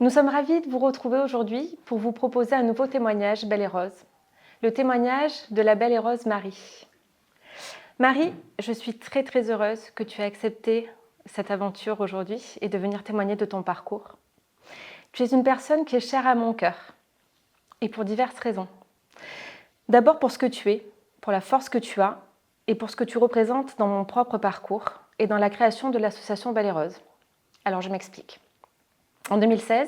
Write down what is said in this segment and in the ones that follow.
Nous sommes ravis de vous retrouver aujourd'hui pour vous proposer un nouveau témoignage Belle et Rose. Le témoignage de la Belle et Rose Marie. Marie, je suis très heureuse que tu aies accepté cette aventure aujourd'hui et de venir témoigner de ton parcours. Tu es une personne qui est chère à mon cœur et pour diverses raisons. D'abord pour ce que tu es, pour la force que tu as et pour ce que tu représentes dans mon propre parcours et dans la création de l'association Belle et Rose. Alors je m'explique. En 2016,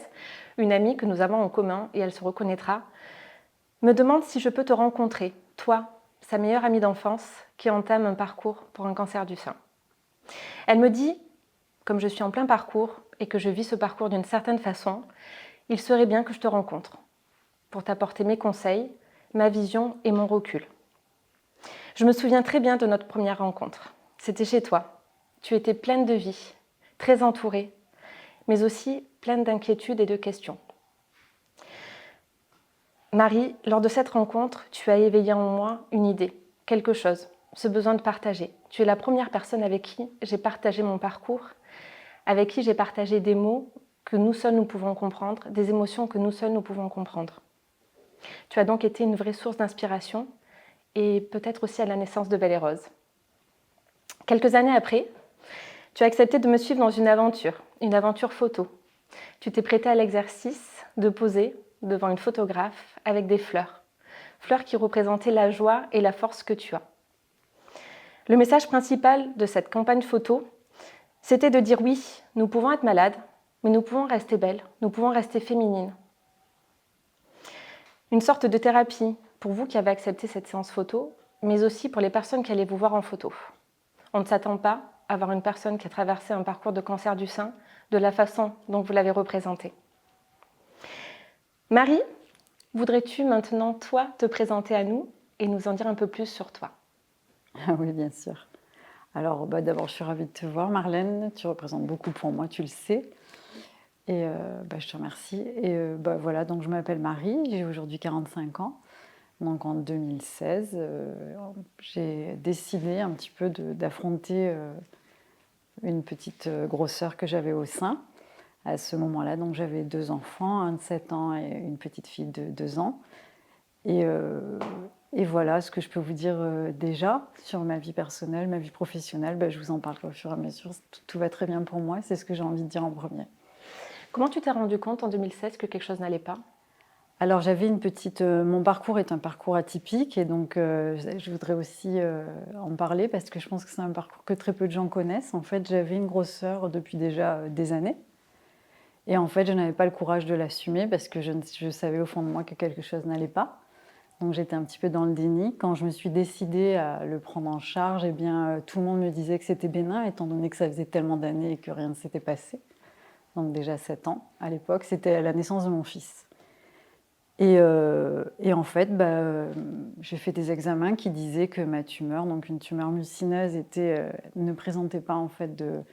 une amie que nous avons en commun, et elle se reconnaîtra, me demande si je peux te rencontrer, toi, sa meilleure amie d'enfance, qui entame un parcours pour un cancer du sein. Elle me dit, comme je suis en plein parcours et que je vis ce parcours d'une certaine façon, il serait bien que je te rencontre pour t'apporter mes conseils, ma vision et mon recul. Je me souviens très bien de notre première rencontre. C'était chez toi. Tu étais pleine de vie, très entourée, mais aussi pleine d'inquiétudes et de questions. Marie, lors de cette rencontre, tu as éveillé en moi une idée, quelque chose, ce besoin de partager. Tu es la première personne avec qui j'ai partagé mon parcours, avec qui j'ai partagé des mots que nous seuls nous pouvons comprendre, des émotions que nous seuls nous pouvons comprendre. Tu as donc été une vraie source d'inspiration et peut-être aussi à la naissance de Belle et Rose. Quelques années après, tu as accepté de me suivre dans une aventure photo. Tu t'es prêtée à l'exercice de poser devant une photographe avec des fleurs. Fleurs qui représentaient la joie et la force que tu as. Le message principal de cette campagne photo, c'était de dire oui, nous pouvons être malades, mais nous pouvons rester belles, nous pouvons rester féminines. Une sorte de thérapie pour vous qui avez accepté cette séance photo, mais aussi pour les personnes qui allaient vous voir en photo. On ne s'attend pas à voir une personne qui a traversé un parcours de cancer du sein de la façon dont vous l'avez représenté. Marie, voudrais-tu maintenant, toi, te présenter à nous et nous en dire un peu plus sur toi? Ah oui, bien sûr. Alors, d'abord, je suis ravie de te voir, Marlène. Tu représentes beaucoup pour moi, tu le sais. Et je te remercie. Et voilà, donc je m'appelle Marie, j'ai aujourd'hui 45 ans. Donc en 2016, j'ai décidé un petit peu d'affronter une petite grosseur que j'avais au sein. À ce moment-là, donc j'avais 2 enfants, un de 7 ans et une petite fille de 2 ans. Et, euh, et voilà ce que je peux vous dire déjà sur ma vie personnelle, ma vie professionnelle. Je vous en parlerai au fur et à mesure. Tout va très bien pour moi, c'est ce que j'ai envie de dire en premier. Comment tu t'es rendu compte en 2016 que quelque chose n'allait pas? Alors j'avais une petite... mon parcours est un parcours atypique et donc je voudrais aussi en parler parce que je pense que c'est un parcours que très peu de gens connaissent. En fait, j'avais une grosseur depuis déjà des années. Et en fait, je n'avais pas le courage de l'assumer parce que je savais au fond de moi que quelque chose n'allait pas. Donc j'étais un petit peu dans le déni. Quand je me suis décidée à le prendre en charge, eh bien, tout le monde me disait que c'était bénin, étant donné que ça faisait tellement d'années et que rien ne s'était passé. Donc déjà 7 ans à l'époque, c'était la naissance de mon fils. Et en fait, j'ai fait des examens qui disaient que ma tumeur, donc une tumeur mucineuse, ne présentait pas en fait de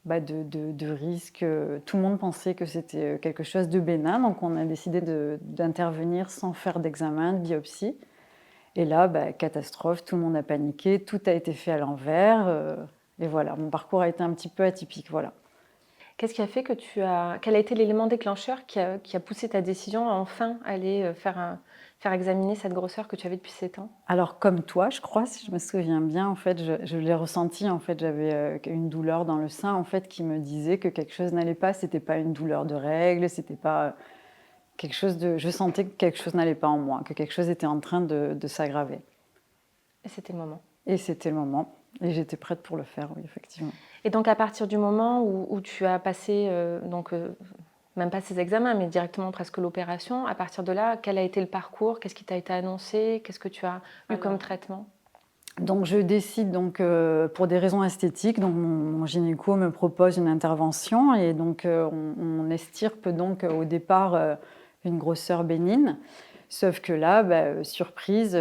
risque. Tout le monde pensait que c'était quelque chose de bénin, donc on a décidé d'intervenir sans faire d'examen, de biopsie. Et là, catastrophe, tout le monde a paniqué, tout a été fait à l'envers. Et voilà, mon parcours a été un petit peu atypique, voilà. Qu'est-ce qui a fait que quel a été l'élément déclencheur qui a poussé ta décision à enfin aller faire examiner cette grosseur que tu avais depuis 7 ans? Alors comme toi, je crois, si je me souviens bien, en fait, je l'ai ressenti, en fait, j'avais une douleur dans le sein, en fait, qui me disait que quelque chose n'allait pas. C'était pas une douleur de règle, c'était pas quelque chose de... Je sentais que quelque chose n'allait pas en moi, que quelque chose était en train de s'aggraver. Et c'était le moment. Et c'était le moment. Et j'étais prête pour le faire, oui, effectivement. Et donc à partir du moment où tu as passé, même pas ces examens, mais directement presque l'opération, à partir de là, quel a été le parcours? Qu'est-ce qui t'a été annoncé? Qu'est-ce que tu as eu comme traitement? Donc je décide donc pour des raisons esthétiques, donc mon gynéco me propose une intervention et donc on estirpe donc au départ une grosseur bénigne. Sauf que là, surprise,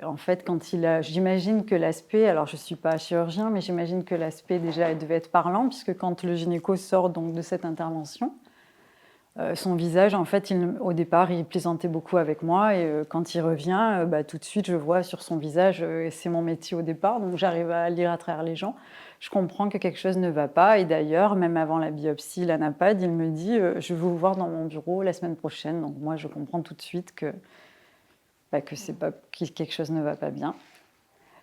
en fait, j'imagine que l'aspect, alors je ne suis pas chirurgien, mais j'imagine que l'aspect déjà devait être parlant, puisque quand le gynéco sort donc de cette intervention, Son visage, en fait, au départ, il plaisantait beaucoup avec moi et quand il revient, tout de suite, je vois sur son visage, et c'est mon métier au départ, donc j'arrive à lire à travers les gens. Je comprends que quelque chose ne va pas et d'ailleurs, même avant la biopsie, l'ANAPAD, il me dit je veux vous voir dans mon bureau la semaine prochaine. Donc moi, je comprends tout de suite que c'est pas, que quelque chose ne va pas bien.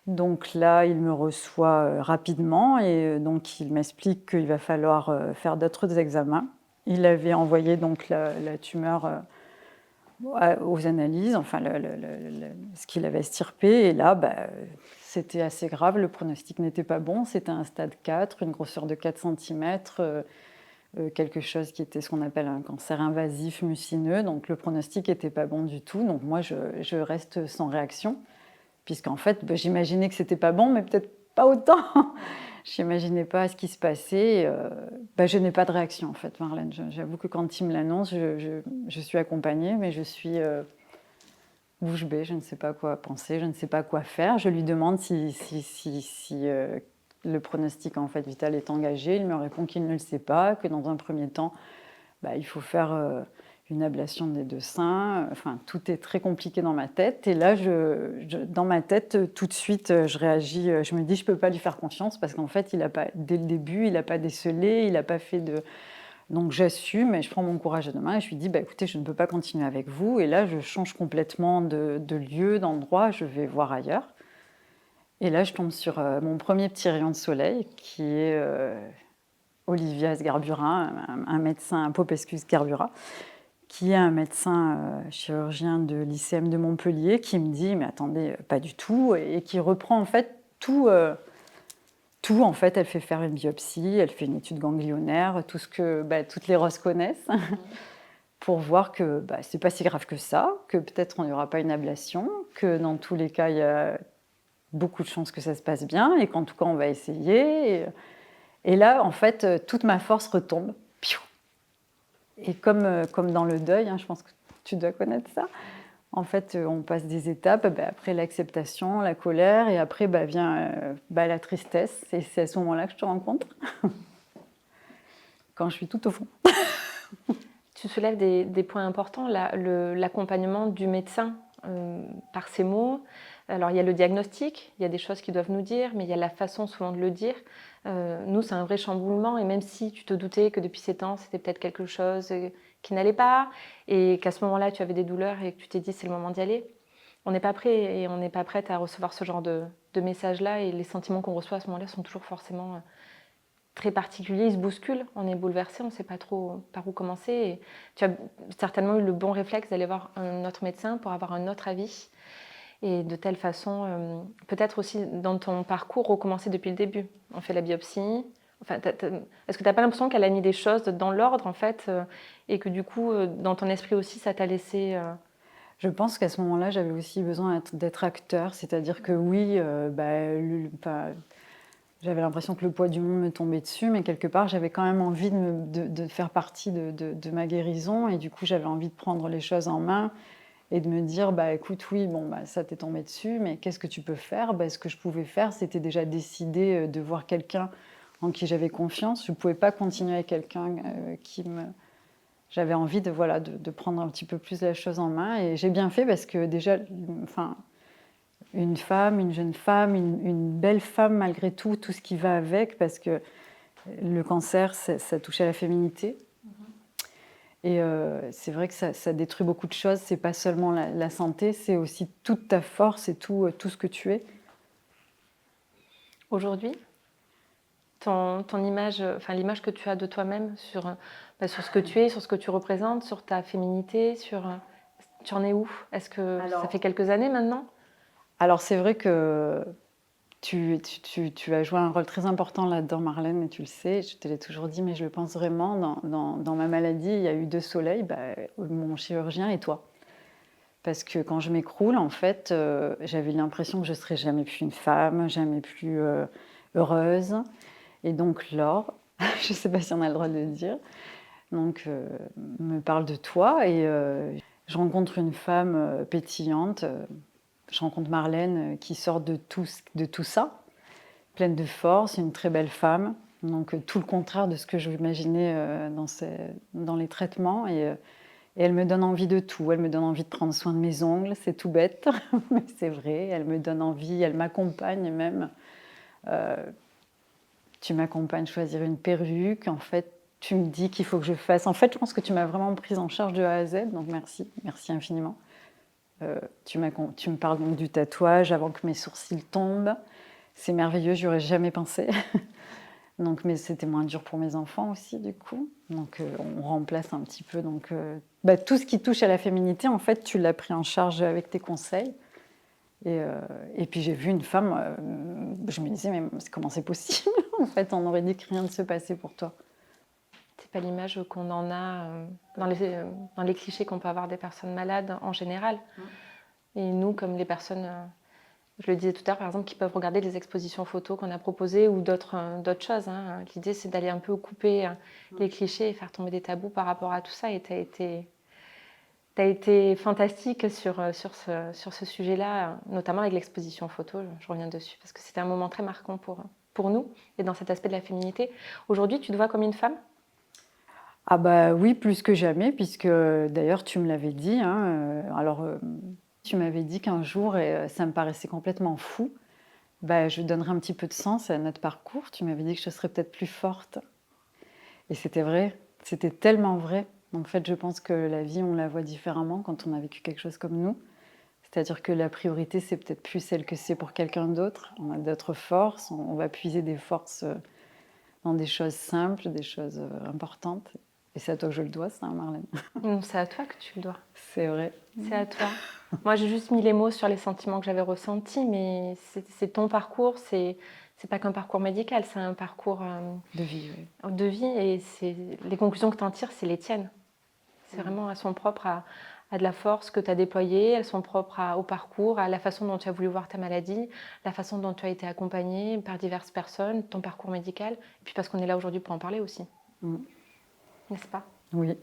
Donc là, il me reçoit rapidement et donc il m'explique qu'il va falloir faire d'autres examens. Il avait envoyé donc la tumeur aux analyses, enfin ce qu'il avait estirpé. Et là, c'était assez grave, le pronostic n'était pas bon. C'était un stade 4, une grosseur de 4 cm, quelque chose qui était ce qu'on appelle un cancer invasif mucineux. Donc le pronostic n'était pas bon du tout. Donc moi, je reste sans réaction, puisqu'en fait, j'imaginais que c'était pas bon, mais peut-être pas autant. Je n'imaginais pas ce qui se passait. Je n'ai pas de réaction, en fait, Marlène. J'avoue que quand il me l'annonce, je suis accompagnée, mais je suis bouche bée. Je ne sais pas quoi penser, je ne sais pas quoi faire. Je lui demande si le pronostic en fait, vital est engagé. Il me répond qu'il ne le sait pas, que dans un premier temps, il faut faire une ablation des deux seins. Enfin, tout est très compliqué dans ma tête. Et là, dans ma tête, tout de suite, je réagis. Je me dis, je ne peux pas lui faire confiance parce qu'en fait, dès le début, il n'a pas décelé, il n'a pas fait de... Donc j'assume et je prends mon courage à deux mains et je lui dis, écoutez, je ne peux pas continuer avec vous. Et là, je change complètement de lieu, d'endroit, je vais voir ailleurs. Et là, je tombe sur mon premier petit rayon de soleil qui est Olivia Sgarbura, un médecin, Popescu Sgarbura, qui est un médecin chirurgien de l'ICM de Montpellier, qui me dit, mais attendez, pas du tout, et qui reprend en fait tout. Tout, en fait, elle fait faire une biopsie, elle fait une étude ganglionnaire, tout ce que toutes les roses connaissent, pour voir que c'est pas si grave que ça, que peut-être on n'y aura pas une ablation, que dans tous les cas, il y a beaucoup de chances que ça se passe bien, et qu'en tout cas, on va essayer. Et là, en fait, toute ma force retombe. Et comme dans le deuil, je pense que tu dois connaître ça, en fait, on passe des étapes, après l'acceptation, la colère, et après vient la tristesse. Et c'est à ce moment-là que je te rencontre, quand je suis tout au fond. Tu soulèves des points importants, l'accompagnement du médecin par ses mots. Alors, il y a le diagnostic, il y a des choses qu'ils doivent nous dire, mais il y a la façon souvent de le dire. Nous, c'est un vrai chamboulement, et même si tu te doutais que depuis 7 ans, c'était peut-être quelque chose qui n'allait pas, et qu'à ce moment-là, tu avais des douleurs et que tu t'es dit c'est le moment d'y aller, on n'est pas prêt et on n'est pas prête à recevoir ce genre de messages-là, et les sentiments qu'on reçoit à ce moment-là sont toujours forcément très particuliers, ils se bousculent, on est bouleversé, on ne sait pas trop par où commencer. Et tu as certainement eu le bon réflexe d'aller voir un autre médecin pour avoir un autre avis, et de telle façon, peut-être aussi dans ton parcours, recommencer depuis le début. On fait la biopsie. Enfin, est-ce que tu n'as pas l'impression qu'elle a mis des choses dans l'ordre, en fait, et que du coup, dans ton esprit aussi, ça t'a laissé... Je pense qu'à ce moment-là, j'avais aussi besoin d'être acteur, c'est-à-dire que oui, j'avais l'impression que le poids du monde me tombait dessus, mais quelque part, j'avais quand même envie de faire partie de ma guérison, et du coup, j'avais envie de prendre les choses en main et de me dire, écoute, oui, ça t'est tombé dessus, mais qu'est-ce que tu peux faire? Ce que je pouvais faire, c'était déjà décider de voir quelqu'un en qui j'avais confiance. Je ne pouvais pas continuer avec quelqu'un J'avais envie de prendre un petit peu plus la chose en main, et j'ai bien fait parce que déjà, une femme, une jeune femme, une belle femme malgré tout, tout ce qui va avec, parce que le cancer, ça touche à la féminité. Et c'est vrai que ça détruit beaucoup de choses. C'est pas seulement la santé, c'est aussi toute ta force et tout ce que tu es. Aujourd'hui, ton image, l'image que tu as de toi-même sur ce que tu es, sur ce que tu représentes, sur ta féminité, tu en es où? Est-ce que ça fait quelques années maintenant? Alors c'est vrai que tu as joué un rôle très important là-dedans, Marlène, et tu le sais, je te l'ai toujours dit, mais je le pense vraiment. Dans ma maladie, il y a eu 2 soleils, mon chirurgien et toi. Parce que quand je m'écroule, en fait, j'avais l'impression que je ne serais jamais plus une femme, jamais plus heureuse. Et donc Laure, je ne sais pas si on a le droit de le dire, donc, me parle de toi, et je rencontre une femme pétillante. Je rencontre Marlène qui sort de tout ça, pleine de force, une très belle femme. Donc tout le contraire de ce que je m'imaginais dans les traitements. Et elle me donne envie de tout. Elle me donne envie de prendre soin de mes ongles, c'est tout bête, mais c'est vrai. Elle me donne envie, elle m'accompagne même. Euh, Tu m'accompagnes choisir une perruque. En fait, tu me dis qu'il faut que je fasse. En fait, je pense que tu m'as vraiment prise en charge de A à Z, donc merci, merci infiniment. Tu me parles donc du tatouage avant que mes sourcils tombent. C'est merveilleux, j'y aurais jamais pensé. Donc, mais c'était moins dur pour mes enfants aussi, du coup. Donc, on remplace un petit peu. Donc, tout ce qui touche à la féminité, en fait, tu l'as pris en charge avec tes conseils. Et puis, j'ai vu une femme, je me disais, mais comment c'est possible? En fait, on aurait dit que rien ne se passait pour toi. C'est pas l'image qu'on en a dans les clichés qu'on peut avoir des personnes malades en général. Et nous, comme les personnes, je le disais tout à l'heure, par exemple, qui peuvent regarder les expositions photos qu'on a proposées ou d'autres choses. Hein. L'idée, c'est d'aller un peu couper les clichés et faire tomber des tabous par rapport à tout ça. Et tu as été fantastique sur ce sujet-là, notamment avec l'exposition photo. Je reviens dessus parce que c'était un moment très marquant pour nous et dans cet aspect de la féminité. Aujourd'hui, tu te vois comme une femme? Ah bah oui, plus que jamais, puisque d'ailleurs tu me l'avais dit. Hein, tu m'avais dit qu'un jour, et ça me paraissait complètement fou, je donnerais un petit peu de sens à notre parcours. Tu m'avais dit que je serais peut-être plus forte. Et c'était vrai, c'était tellement vrai. En fait, je pense que la vie, on la voit différemment quand on a vécu quelque chose comme nous. C'est-à-dire que la priorité, c'est peut-être plus celle que c'est pour quelqu'un d'autre. On a d'autres forces, on va puiser des forces dans des choses simples, des choses importantes. Et c'est à toi que je le dois, ça, hein, Marlène. C'est à toi que tu le dois. C'est vrai. C'est à toi. Moi, j'ai juste mis les mots sur les sentiments que j'avais ressentis, mais c'est ton parcours. C'est pas qu'un parcours médical, c'est un parcours De vie, oui. de vie. Et les conclusions que tu en tires, c'est les tiennes. C'est vraiment, elles sont propres à de la force que tu as déployée, elles sont propres au parcours, à la façon dont tu as voulu voir ta maladie, la façon dont tu as été accompagnée par diverses personnes, ton parcours médical, et puis parce qu'on est là aujourd'hui pour en parler aussi. N'est-ce pas? Oui.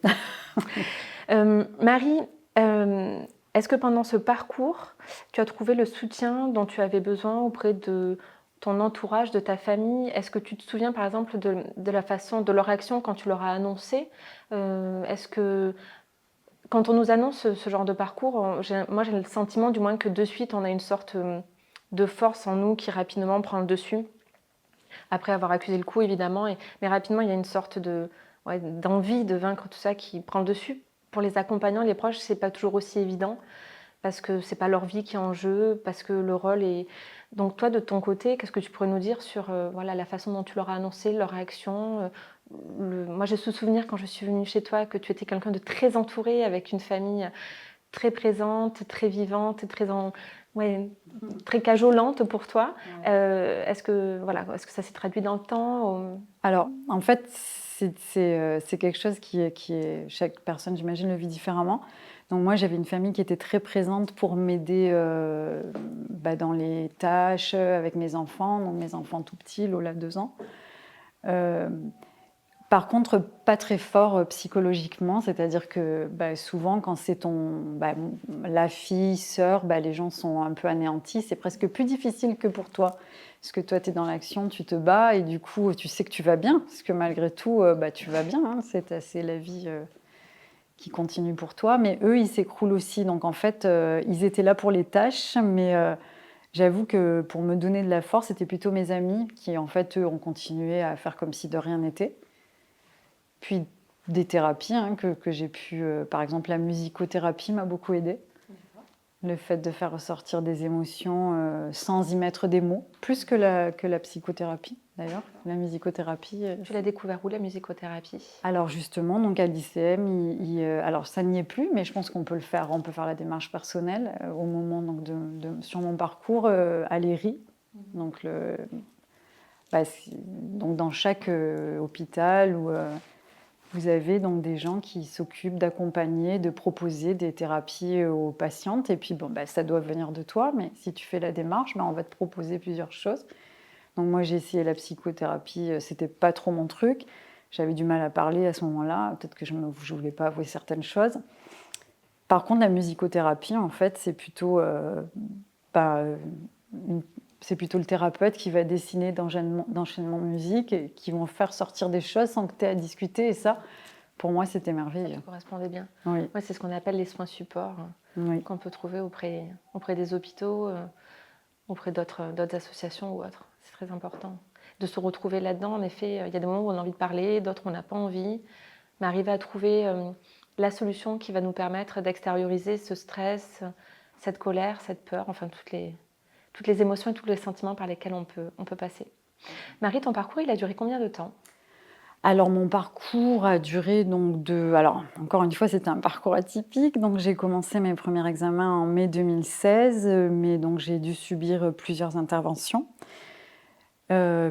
Marie, est-ce que pendant ce parcours, tu as trouvé le soutien dont tu avais besoin auprès de ton entourage, de ta famille? Est-ce que tu te souviens par exemple de la façon, de leur réaction quand tu leur as annoncé? Est-ce que quand on nous annonce ce genre de parcours, moi j'ai le sentiment du moins que de suite on a une sorte de force en nous qui rapidement prend le dessus, après avoir accusé le coup évidemment, mais rapidement il y a une sorte d'envie de vaincre tout ça qui prend le dessus. Pour les accompagnants, les proches, c'est pas toujours aussi évident parce que c'est pas leur vie qui est en jeu, parce que le rôle est. Donc toi, de ton côté, qu'est-ce que tu pourrais nous dire sur la façon dont tu leur as annoncé, leur réaction? Moi, j'ai ce souvenir quand je suis venue chez toi que tu étais quelqu'un de très entouré, avec une famille très présente, très vivante, très cajolante pour toi. Est-ce que ça s'est traduit dans le temps? Alors, en fait, c'est quelque chose qui est. Chaque personne, j'imagine, le vit différemment. Donc moi, j'avais une famille qui était très présente pour m'aider dans les tâches avec mes enfants. Donc mes enfants tout petits, Lola 2 ans. Par contre, pas très fort psychologiquement, c'est-à-dire que souvent, quand c'est la fille, sœur, les gens sont un peu anéantis. C'est presque plus difficile que pour toi. Parce que toi, tu es dans l'action, tu te bats et du coup, tu sais que tu vas bien. Parce que malgré tout, tu vas bien. Hein, c'est la vie qui continue pour toi. Mais eux, ils s'écroulent aussi. Donc en fait, ils étaient là pour les tâches, mais j'avoue que pour me donner de la force, c'était plutôt mes amis qui, en fait, eux, ont continué à faire comme si de rien n'était. Puis des thérapies que j'ai pu... par exemple, la musicothérapie m'a beaucoup aidée. Le fait de faire ressortir des émotions sans y mettre des mots, plus que la psychothérapie, d'ailleurs. La musicothérapie... Tu l'as découvert où, la musicothérapie? Alors justement, donc à l'ICM, alors ça n'y est plus, mais je pense qu'on peut le faire. On peut faire la démarche personnelle au moment donc, sur mon parcours à l'ERI. Donc, donc dans chaque hôpital où... vous avez donc des gens qui s'occupent d'accompagner, de proposer des thérapies aux patientes. Et puis, ça doit venir de toi, mais si tu fais la démarche, on va te proposer plusieurs choses. Donc moi, j'ai essayé la psychothérapie, c'était pas trop mon truc. J'avais du mal à parler à ce moment-là. Peut-être que je ne voulais pas avouer certaines choses. Par contre, la musicothérapie, en fait, c'est plutôt c'est plutôt le thérapeute qui va dessiner d'enchaînement musique et qui vont faire sortir des choses sans que tu aies à discuter. Et ça, pour moi, c'était Ça merveilleux. te correspondait bien. Oui, Ouais, c'est ce qu'on appelle les soins supports oui. qu'on peut trouver auprès des hôpitaux, auprès d'autres associations ou autres. C'est très important de se retrouver là-dedans. En effet, il y a des moments où on a envie de parler, d'autres où on n'a pas envie. Mais arriver à trouver la solution qui va nous permettre d'extérioriser ce stress, cette colère, cette peur, enfin toutes les émotions et tous les sentiments par lesquels on peut passer. Marie, ton parcours, il a duré combien de temps? Alors mon parcours a duré alors encore une fois, c'était un parcours atypique. Donc j'ai commencé mes premiers examens en mai 2016, mais donc j'ai dû subir plusieurs interventions.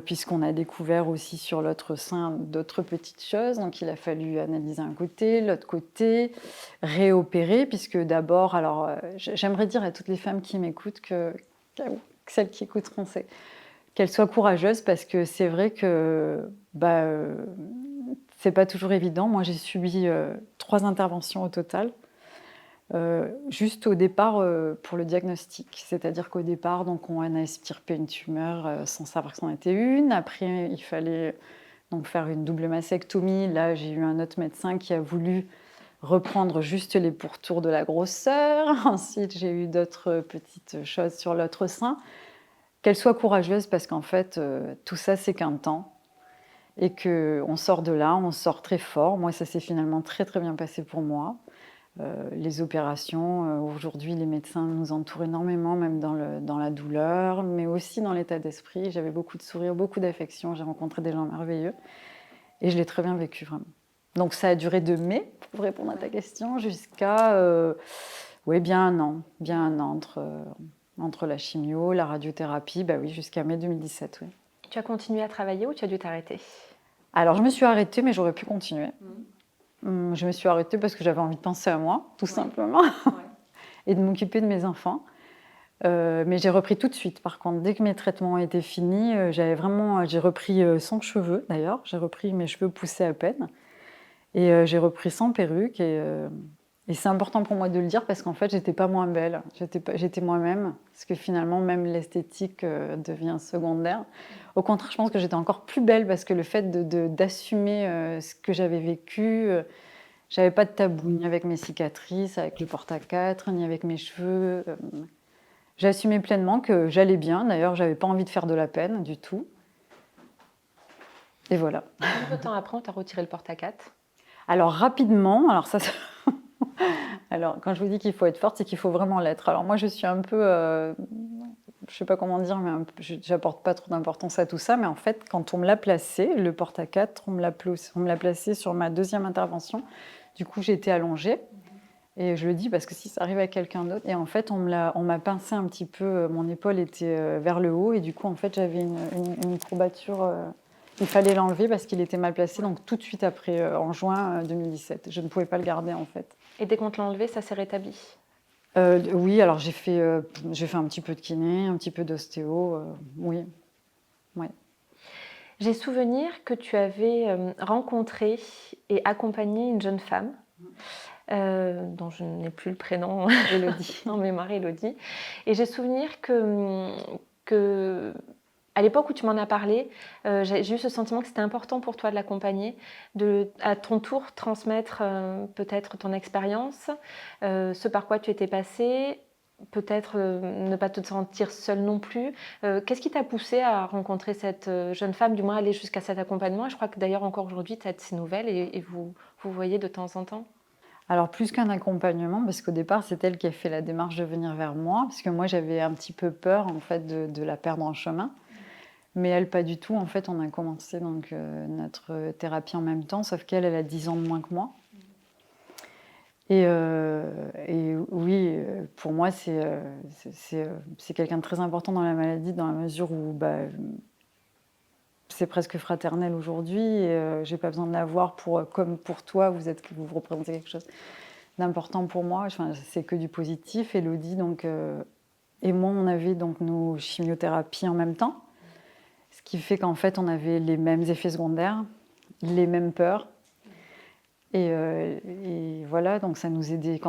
Puisqu'on a découvert aussi sur l'autre sein d'autres petites choses. Donc il a fallu analyser un côté, l'autre côté, réopérer, puisque d'abord, alors j'aimerais dire à toutes les femmes qui m'écoutent que celles qui écouteront, c'est qu'elles soient courageuses, parce que c'est vrai que c'est pas toujours évident. Moi, j'ai subi 3 interventions au total. Juste au départ, pour le diagnostic. C'est-à-dire qu'au départ, donc, on a extirpé une tumeur, sans savoir que c'en était une. Après, il fallait donc faire une double mastectomie. Là, j'ai eu un autre médecin qui a voulu reprendre juste les pourtours de la grosseur. Ensuite, j'ai eu d'autres petites choses sur l'autre sein. Qu'elle soit courageuse, parce qu'en fait, tout ça, c'est qu'un temps. Et qu'on sort de là, on sort très fort. Moi, ça s'est finalement très, très bien passé pour moi. Les opérations, aujourd'hui, les médecins nous entourent énormément, même dans la douleur, mais aussi dans l'état d'esprit. J'avais beaucoup de sourires, beaucoup d'affection. J'ai rencontré des gens merveilleux et je l'ai très bien vécu, vraiment. Donc ça a duré de mai, pour répondre à ta question, jusqu'à bien un an. Bien un an entre la chimio, la radiothérapie, oui, jusqu'à mai 2017, oui. Tu as continué à travailler ou tu as dû t'arrêter? Alors je me suis arrêtée, mais j'aurais pu continuer. Je me suis arrêtée parce que j'avais envie de penser à moi, tout simplement, et de m'occuper de mes enfants. Mais j'ai repris tout de suite. Par contre, dès que mes traitements étaient finis, j'ai repris sans cheveux d'ailleurs. J'ai repris, mes cheveux poussaient à peine. Et j'ai repris sans perruque. Et c'est important pour moi de le dire, parce qu'en fait, j'étais pas moins belle. J'étais moi-même. Parce que finalement, même l'esthétique devient secondaire. Au contraire, je pense que j'étais encore plus belle, parce que le fait d'assumer ce que j'avais vécu, j'avais pas de tabou, ni avec mes cicatrices, avec le porte-à-4, ni avec mes cheveux. J'assumais pleinement que j'allais bien. D'ailleurs, j'avais pas envie de faire de la peine du tout. Et voilà. Combien de temps après, on t'a retiré le porte-à-4? Alors rapidement, alors quand je vous dis qu'il faut être forte, c'est qu'il faut vraiment l'être. Alors moi, je suis un peu, je sais pas comment dire, mais j'apporte pas trop d'importance à tout ça. Mais en fait, quand on me l'a placé, le porte-à-4, on me l'a placé sur ma deuxième intervention. Du coup, j'ai été allongée. Et je le dis parce que si ça arrive à quelqu'un d'autre, et en fait, on m'a pincé un petit peu, mon épaule était vers le haut, et du coup, en fait, j'avais une courbature. Il fallait l'enlever parce qu'il était mal placé, donc tout de suite après, en juin 2017. Je ne pouvais pas le garder, en fait. Et dès qu'on te l'a enlevé, ça s'est rétabli? Oui, alors j'ai fait un petit peu de kiné, un petit peu d'ostéo, oui. Ouais. J'ai souvenir que tu avais rencontré et accompagné une jeune femme, dont je n'ai plus le prénom Élodie. en mémoire, Élodie. Et j'ai souvenir que à l'époque où tu m'en as parlé, j'ai eu ce sentiment que c'était important pour toi de l'accompagner, à ton tour transmettre peut-être ton expérience, ce par quoi tu étais passée, peut-être ne pas te sentir seule non plus. Qu'est-ce qui t'a poussée à rencontrer cette jeune femme, du moins aller jusqu'à cet accompagnement? Je crois que d'ailleurs encore aujourd'hui, tu as de ses nouvelles et vous voyez de temps en temps. Alors plus qu'un accompagnement, parce qu'au départ, c'est elle qui a fait la démarche de venir vers moi, parce que moi, j'avais un petit peu peur, en fait, de la perdre en chemin. Mais elle, pas du tout. En fait, on a commencé donc, notre thérapie en même temps, sauf qu'elle, elle a 10 ans de moins que moi. Et oui, pour moi, c'est quelqu'un de très important dans la maladie, dans la mesure où c'est presque fraternel aujourd'hui. Et j'ai pas besoin de la voir comme pour toi, vous représentez quelque chose d'important pour moi. Enfin, c'est que du positif. Élodie, donc, et moi, on avait donc nos chimiothérapies en même temps. Ce qui fait qu'en fait, on avait les mêmes effets secondaires, les mêmes peurs. Et voilà, donc ça nous aidait.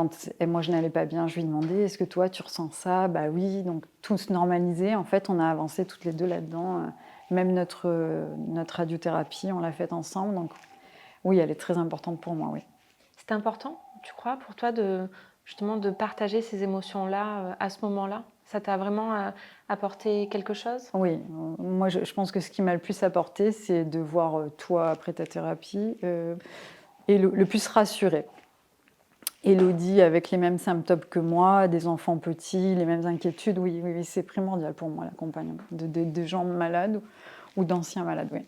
Et moi, je n'allais pas bien, je lui demandais, est-ce que toi, tu ressens ça? Bah oui, donc tout se normalisait. En fait, on a avancé toutes les deux là-dedans. Même notre radiothérapie, on l'a faite ensemble. Donc oui, elle est très importante pour moi, oui. C'est important, tu crois, pour toi justement de partager ces émotions-là à ce moment-là? Ça t'a vraiment apporté quelque chose? Oui, moi, je pense que ce qui m'a le plus apporté, c'est de voir toi, après ta thérapie, et le plus rassurée. Élodie avec les mêmes symptômes que moi, des enfants petits, les mêmes inquiétudes, oui, oui, oui, c'est primordial pour moi l'accompagnement de gens malades ou d'anciens malades, oui.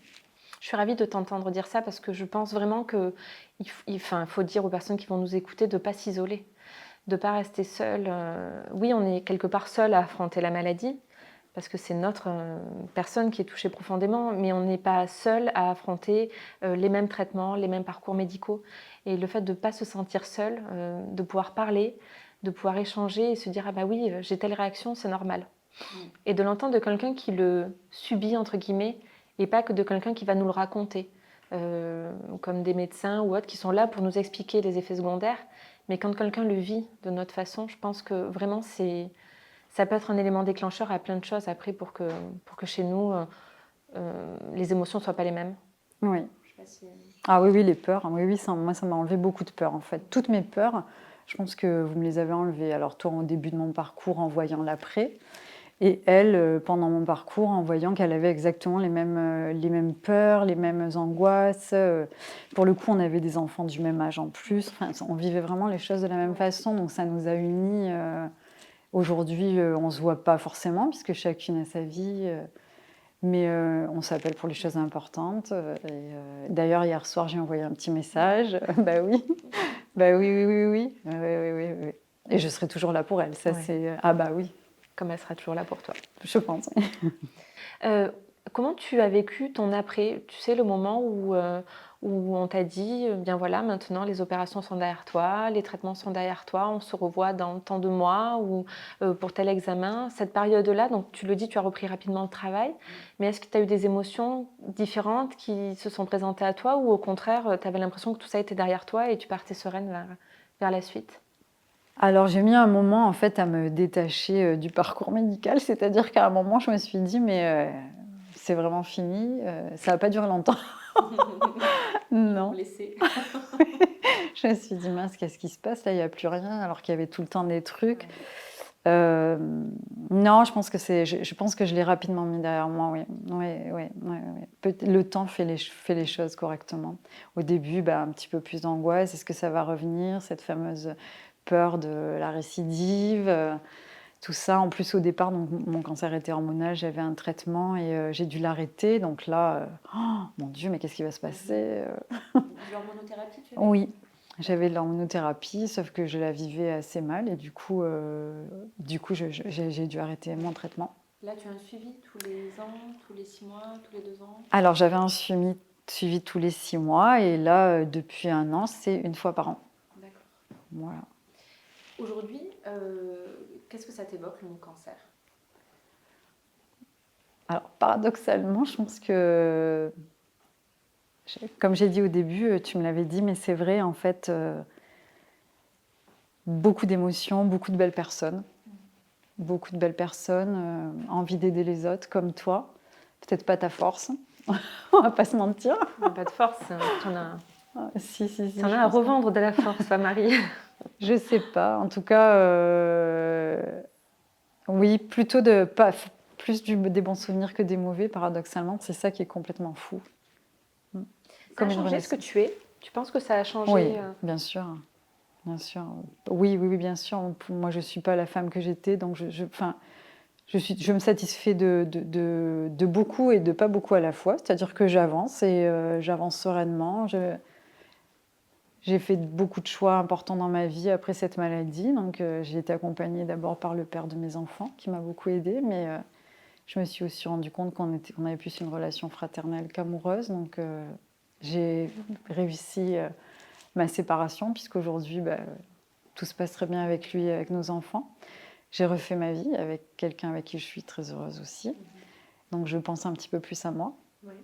Je suis ravie de t'entendre dire ça parce que je pense vraiment qu'il faut dire aux personnes qui vont nous écouter de ne pas s'isoler, de ne pas rester seul. Oui, on est quelque part seul à affronter la maladie parce que c'est notre personne qui est touchée profondément, mais on n'est pas seul à affronter les mêmes traitements, les mêmes parcours médicaux. Et le fait de ne pas se sentir seul, de pouvoir parler, de pouvoir échanger et se dire « Ah bah oui, j'ai telle réaction, c'est normal ». Et de l'entendre de quelqu'un qui le subit, entre guillemets, et pas que de quelqu'un qui va nous le raconter, comme des médecins ou autres qui sont là pour nous expliquer les effets secondaires. Mais quand quelqu'un le vit de notre façon, je pense que vraiment ça peut être un élément déclencheur à plein de choses après pour que chez nous, les émotions ne soient pas les mêmes. Oui. Ah oui, oui, les peurs. Oui, oui, moi, ça m'a enlevé beaucoup de peurs, en fait. Toutes mes peurs, je pense que vous me les avez enlevées. Alors toi, au début de mon parcours, en voyant l'après, et elle, pendant mon parcours, en voyant qu'elle avait exactement les mêmes peurs, les mêmes angoisses. Pour le coup, on avait des enfants du même âge en plus. Enfin, on vivait vraiment les choses de la même façon, donc ça nous a unis. Aujourd'hui, on ne se voit pas forcément, puisque chacune a sa vie. Mais on s'appelle pour les choses importantes. D'ailleurs, hier soir, j'ai envoyé un petit message. Bah oui, bah oui, oui, oui, oui. Oui, oui, oui, oui. Et je serai toujours là pour elle. Ça, Ouais. c'est... Ah bah oui, Comme elle sera toujours là pour toi. je pense. Comment tu as vécu ton après? Tu sais, le moment où on t'a dit, bien voilà, maintenant les opérations sont derrière toi, les traitements sont derrière toi, on se revoit dans tant de mois ou pour tel examen. Cette période-là, donc tu le dis, tu as repris rapidement le travail, mais est-ce que tu as eu des émotions différentes qui se sont présentées à toi ou au contraire, tu avais l'impression que tout ça était derrière toi et tu partais sereine vers la suite? Alors, j'ai mis un moment, en fait, à me détacher du parcours médical. C'est-à-dire qu'à un moment, je me suis dit, mais c'est vraiment fini. Ça va pas durer longtemps. Non. Je me suis dit, mince, qu'est-ce qui se passe là? Il n'y a plus rien, alors qu'il y avait tout le temps des trucs. Euh, non, je pense que je l'ai rapidement mis derrière moi, oui. Le temps fait les choses correctement. Au début, bah, un petit peu plus d'angoisse. Est-ce que ça va revenir, cette fameuse peur de la récidive, tout ça. En plus, au départ, donc, mon cancer était hormonal, j'avais un traitement et j'ai dû l'arrêter. Donc là, oh, mon Dieu, mais qu'est-ce qui va se passer? De l'hormonothérapie, tu avais? Oui, j'avais de l'hormonothérapie, sauf que je la vivais assez mal et du coup, j'ai dû arrêter mon traitement. Là, tu as un suivi tous les ans, tous les 6 mois, tous les 2 ans? Alors, j'avais un suivi tous les 6 mois et là, depuis 1 an, c'est 1 fois par an. D'accord. Voilà. Aujourd'hui, qu'est-ce que ça t'évoque, le mot cancer? Alors, paradoxalement, je pense que, comme j'ai dit au début, tu me l'avais dit, mais c'est vrai, en fait, beaucoup d'émotions, beaucoup de belles personnes. Beaucoup de belles personnes, envie d'aider les autres, comme toi. Peut-être pas ta force, on va pas se mentir. Pas de force, tu en as, Si, tu en as à revendre de la force, pas Marie? Je sais pas, en tout cas, oui, plutôt plus des bons souvenirs que des mauvais, paradoxalement. C'est ça qui est complètement fou. Ça a changé ce que tu es? Tu penses que ça a changé? Oui, bien sûr. Bien sûr. Oui, oui, oui, bien sûr. Moi, je ne suis pas la femme que j'étais, donc je me satisfais de beaucoup et de pas beaucoup à la fois. C'est-à-dire que j'avance et j'avance sereinement. J'ai fait beaucoup de choix importants dans ma vie après cette maladie. Donc, j'ai été accompagnée d'abord par le père de mes enfants, qui m'a beaucoup aidée, mais je me suis aussi rendu compte qu'on avait plus une relation fraternelle qu'amoureuse. Donc, j'ai réussi ma séparation, puisqu'aujourd'hui, tout se passe très bien avec lui et avec nos enfants. J'ai refait ma vie avec quelqu'un avec qui je suis très heureuse aussi. Donc, je pense un petit peu plus à moi. Oui.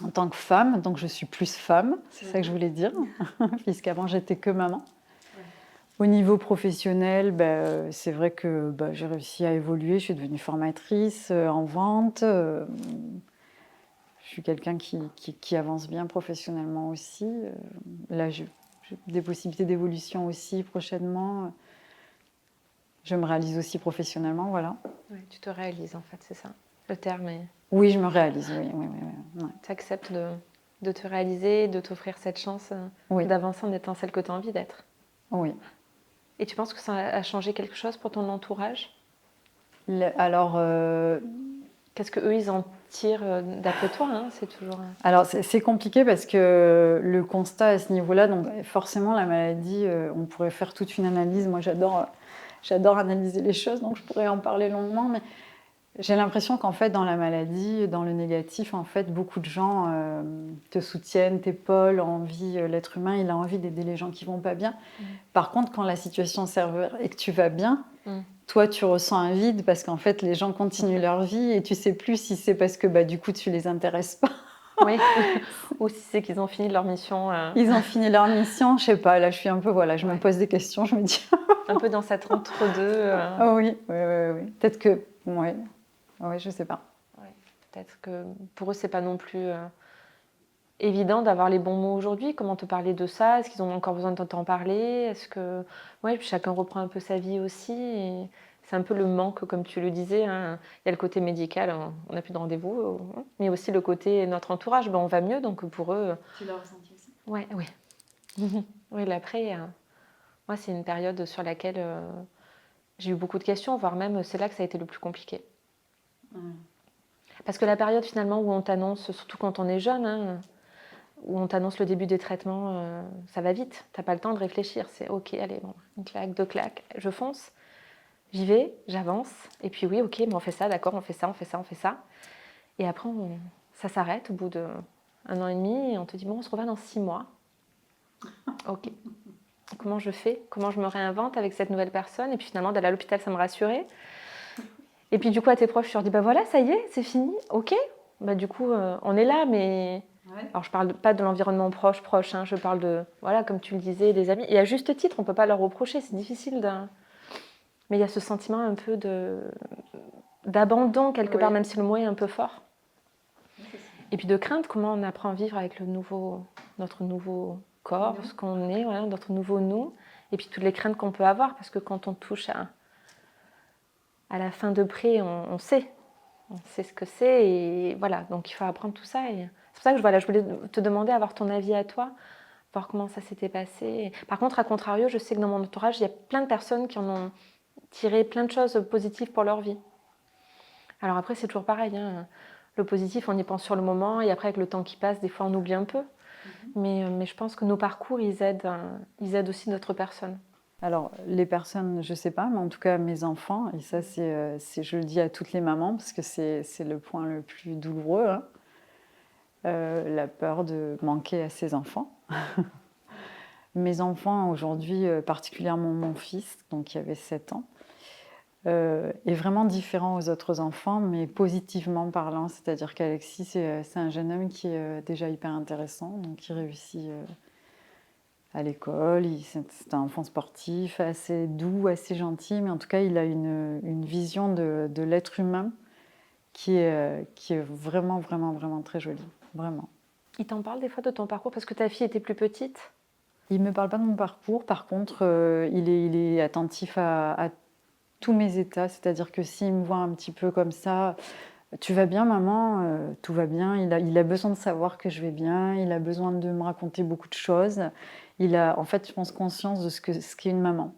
en tant que femme, donc je suis plus femme, c'est ça que je voulais dire, puisqu'avant j'étais que maman. Au niveau professionnel, c'est vrai que j'ai réussi à évoluer, je suis devenue formatrice en vente. Je suis quelqu'un qui avance bien professionnellement aussi. Là, j'ai des possibilités d'évolution aussi prochainement. Je me réalise aussi professionnellement, voilà. Ouais, tu te réalises en fait, c'est ça. Le terme est... Oui, je me réalise, oui. Ouais. Tu acceptes de te réaliser, de t'offrir cette chance Oui. d'avancer en étant celle que tu as envie d'être. Oui. Et tu penses que ça a changé quelque chose pour ton entourage? Alors, Qu'est-ce qu'eux, ils en tirent d'après toi, hein? C'est toujours... alors c'est compliqué parce que le constat à ce niveau-là, donc forcément la maladie, on pourrait faire toute une analyse. Moi, j'adore analyser les choses, donc je pourrais en parler longuement, mais j'ai l'impression qu'en fait, dans la maladie, dans le négatif, en fait, beaucoup de gens te soutiennent, t'épaulent, l'être humain, il a envie d'aider les gens qui vont pas bien. Par contre, quand la situation s'avère et que tu vas bien, toi, tu ressens un vide parce qu'en fait, les gens continuent leur vie et tu sais plus si c'est parce que du coup, tu les intéresses pas. Oui, ou si c'est qu'ils ont fini leur mission. Ils ont fini leur mission, je sais pas, là je suis un peu, je me pose des questions, je me dis... un peu dans cette entre-deux. Oh oui. Peut-être que... Oui, je sais pas. Ouais, peut-être que pour eux, c'est pas non plus évident d'avoir les bons mots aujourd'hui. Comment te parler de ça? Est-ce qu'ils ont encore besoin de t'en parler? Est-ce que... Ouais, puis chacun reprend un peu sa vie aussi. Et c'est un peu le manque, comme tu le disais. Hein. Il y a le côté médical, on n'a plus de rendez-vous, mais aussi le côté notre entourage, on va mieux, donc pour eux... Tu l'as ressenti aussi? Oui. Oui, l'après, moi, c'est une période sur laquelle j'ai eu beaucoup de questions, voire même c'est là que ça a été le plus compliqué. Parce que la période finalement où on t'annonce, surtout quand on est jeune, hein, où on t'annonce le début des traitements, ça va vite. T'as pas le temps de réfléchir. C'est ok, allez, bon, une claque, deux claques, je fonce, j'y vais, j'avance. Et puis oui, ok, mais on fait ça, d'accord, on fait ça, on fait ça, on fait ça. Et après, ça s'arrête au bout d'1 an et demi et on te dit, bon, on se revoit dans 6 mois. Ok. Comment je fais? Comment je me réinvente avec cette nouvelle personne? Et puis finalement, d'aller à l'hôpital, ça me rassurait. Et puis du coup, à tes proches, tu leur dis, voilà, ça y est, c'est fini, ok. Du coup, on est là, mais... Ouais. Alors, je parle pas de l'environnement proche, hein, je parle de, voilà, comme tu le disais, des amis. Et à juste titre, on peut pas leur reprocher, c'est difficile. Mais il y a ce sentiment un peu d'abandon quelque part, même si le mot est un peu fort. Et puis de crainte, comment on apprend à vivre avec notre nouveau corps, ce qu'on est, voilà, notre nouveau nous. Et puis toutes les craintes qu'on peut avoir, parce que quand on touche à la fin de près, on sait ce que c'est. Et voilà, donc il faut apprendre tout ça. Et c'est pour ça que je voulais te demander, avoir ton avis à toi, voir comment ça s'était passé. Par contre, à contrario, je sais que dans mon entourage, il y a plein de personnes qui en ont tiré plein de choses positives pour leur vie. Alors après, c'est toujours pareil. Hein. Le positif, on y pense sur le moment, et après, avec le temps qui passe, des fois, on oublie un peu. Mais je pense que nos parcours, ils aident aussi d'autres personnes. Alors, les personnes, je ne sais pas, mais en tout cas, mes enfants, et ça, je le dis à toutes les mamans, parce que c'est le point le plus douloureux, hein, la peur de manquer à ses enfants. Mes enfants, aujourd'hui, particulièrement mon fils, donc qui avait 7 ans, est vraiment différent aux autres enfants, mais positivement parlant. C'est-à-dire qu'Alexis, c'est un jeune homme qui est déjà hyper intéressant, donc il réussit à l'école. C'est un enfant sportif, assez doux, assez gentil, mais en tout cas, il a une vision de l'être humain qui est vraiment, vraiment, vraiment très jolie. Vraiment. Il t'en parle des fois de ton parcours parce que ta fille était plus petite? Il ne me parle pas de mon parcours. Par contre, il est attentif à tous mes états. C'est-à-dire que s'il me voit un petit peu comme ça, tu vas bien maman, tout va bien. Il a besoin de savoir que je vais bien. Il a besoin de me raconter beaucoup de choses. Il a, en fait, je pense, conscience de ce qu'est une maman.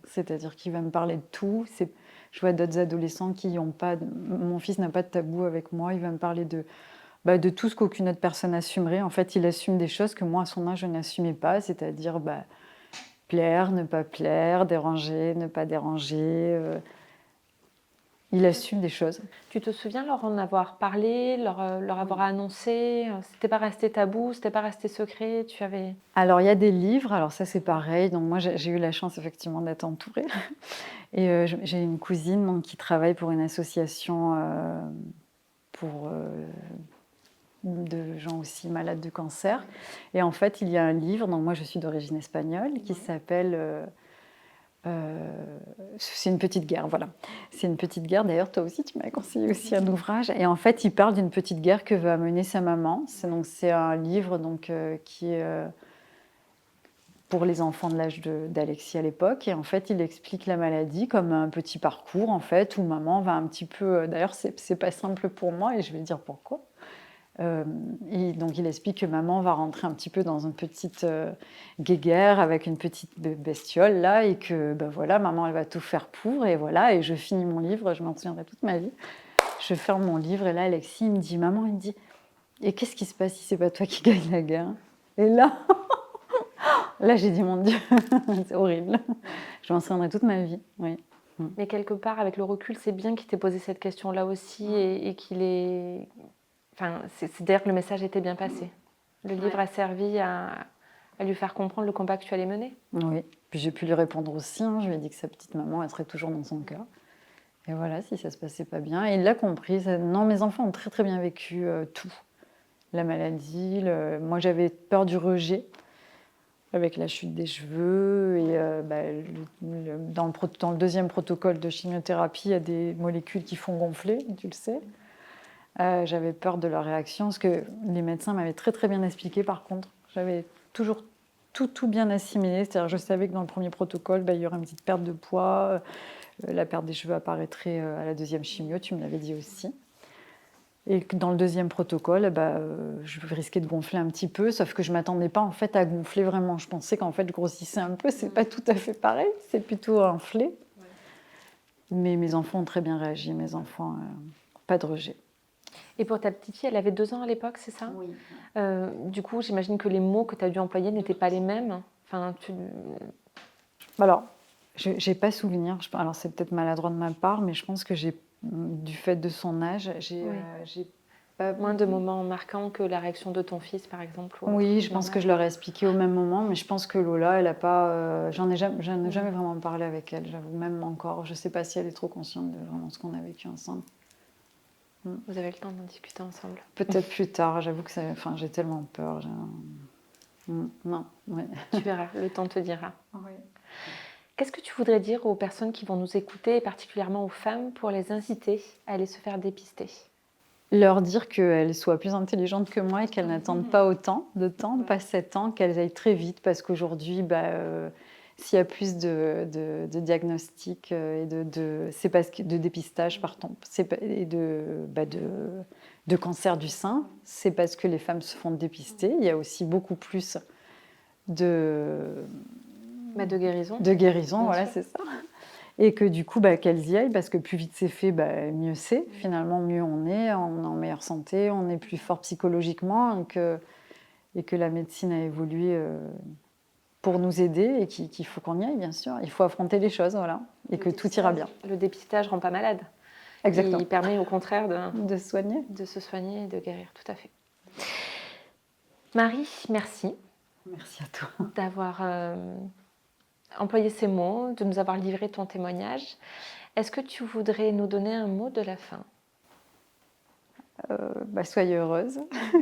C'est-à-dire qu'il va me parler de tout. Je vois d'autres adolescents qui n'ont pas... Mon fils n'a pas de tabou avec moi. Il va me parler de tout ce qu'aucune autre personne assumerait. En fait, il assume des choses que moi, à son âge, je n'assumais pas. C'est-à-dire plaire, ne pas plaire, déranger, ne pas déranger. Il assume des choses. Tu te souviens leur en avoir parlé, leur avoir annoncé? C'était pas resté tabou, c'était pas resté secret? Alors, il y a des livres. Alors ça, c'est pareil. Donc moi, j'ai eu la chance, effectivement, d'être entourée. Et j'ai une cousine qui travaille pour une association pour de gens aussi malades de cancer. Et en fait, il y a un livre, donc moi je suis d'origine espagnole, qui s'appelle C'est une petite guerre, voilà. C'est une petite guerre, d'ailleurs toi aussi tu m'as conseillé aussi un ouvrage. Et en fait, il parle d'une petite guerre que va mener sa maman. C'est un livre qui est pour les enfants de l'âge d'Alexis à l'époque. Et en fait, il explique la maladie comme un petit parcours, en fait, où maman va un petit peu... D'ailleurs, c'est pas simple pour moi, et je vais dire pourquoi. Et donc, il explique que maman va rentrer un petit peu dans une petite guéguerre avec une petite bestiole, là, et que, ben voilà, maman, elle va tout faire pour, et voilà, et je finis mon livre, je m'en souviendrai toute ma vie. Je ferme mon livre, et là, Alexis, il me dit, maman, il me dit, et qu'est-ce qui se passe si c'est pas toi qui gagne la guerre? Et là... Là, j'ai dit, mon Dieu, c'est horrible. Je m'en souviendrai toute ma vie, oui. Mais quelque part, avec le recul, c'est bien qu'il t'ait posé cette question-là aussi et qu'il ait... Enfin, c'est-à-dire que le message était bien passé. Le livre a servi à lui faire comprendre le combat que tu allais mener. Oui, puis j'ai pu lui répondre aussi. Je lui ai dit que sa petite maman, elle serait toujours dans son cœur. Et voilà, si ça se passait pas bien. Et il l'a compris. Non, mes enfants ont très très bien vécu tout. La maladie, moi j'avais peur du rejet, avec la chute des cheveux. Et dans le deuxième protocole de chimiothérapie, il y a des molécules qui font gonfler, tu le sais. J'avais peur de leur réaction, parce que les médecins m'avaient très très bien expliqué par contre. J'avais toujours tout bien assimilé. C'est-à-dire je savais que dans le premier protocole, il y aurait une petite perte de poids, la perte des cheveux apparaîtrait à la deuxième chimio, tu me l'avais dit aussi. Et que dans le deuxième protocole, je risquais de gonfler un petit peu, sauf que je ne m'attendais pas en fait à gonfler vraiment. Je pensais qu'en fait je grossissais un peu, c'est pas tout à fait pareil, c'est plutôt inflé. Ouais. Mais mes enfants ont très bien réagi, mes enfants, pas de rejet. Et pour ta petite fille, elle avait 2 ans à l'époque, c'est ça? Oui. Du coup, j'imagine que les mots que tu as dû employer n'étaient pas les mêmes. Enfin, Alors, je n'ai pas souvenir. Alors, c'est peut-être maladroit de ma part, mais je pense que du fait de son âge, j'ai pas... Moins de moments marquants que la réaction de ton fils, par exemple. Oui, je pense que je leur ai expliqué au même moment, mais je pense que Lola, elle n'a pas... j'en ai jamais vraiment parlé avec elle, j'avoue, même encore. Je ne sais pas si elle est trop consciente de vraiment ce qu'on a vécu ensemble. Vous avez le temps d'en discuter ensemble? Peut-être plus tard, j'avoue que j'ai tellement peur. Non, ouais. Tu verras, le temps te dira. Oui. Qu'est-ce que tu voudrais dire aux personnes qui vont nous écouter, et particulièrement aux femmes, pour les inciter à aller se faire dépister? Leur dire qu'elles soient plus intelligentes que moi et qu'elles n'attendent pas autant de temps, pas 7 ans, qu'elles aillent très vite, parce qu'aujourd'hui, s'il y a plus de diagnostics et c'est parce que de dépistage, pardon, et de cancer du sein, c'est parce que les femmes se font dépister. Il y a aussi beaucoup plus de guérison. De guérison, voilà, c'est ça. Et que du coup, qu'elles y aillent, parce que plus vite c'est fait, mieux c'est. Finalement, mieux on est en meilleure santé, on est plus fort psychologiquement, et que la médecine a évolué pour nous aider, et qu'il faut qu'on y aille, bien sûr. Il faut affronter les choses, voilà, et que tout ira bien. Le dépistage ne rend pas malade. Exactement. Il permet au contraire de soigner. De se soigner et de guérir, tout à fait. Marie, merci. Merci à toi. D'avoir employé ces mots, de nous avoir livré ton témoignage. Est-ce que tu voudrais nous donner un mot de la fin? Soyez heureuse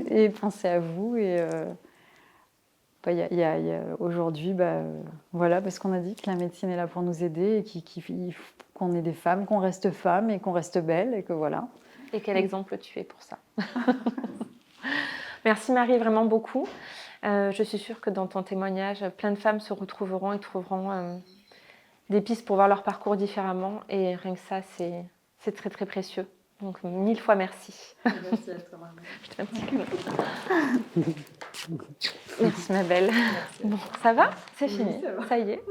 et pensez à vous. Et aujourd'hui, voilà, parce qu'on a dit que la médecine est là pour nous aider, et qu'on est des femmes, qu'on reste femmes et qu'on reste belles, et que voilà. Et quel exemple tu es pour ça. Merci Marie, vraiment beaucoup. Je suis sûre que dans ton témoignage, plein de femmes se retrouveront et trouveront des pistes pour voir leur parcours différemment. Et rien que ça, c'est très très précieux. Donc 1000 fois merci. Merci à toi, Marie. Je te fais un petit câlin. Merci ma belle. Merci. Bon, ça va? C'est fini. Oui, ça va. Ça y est.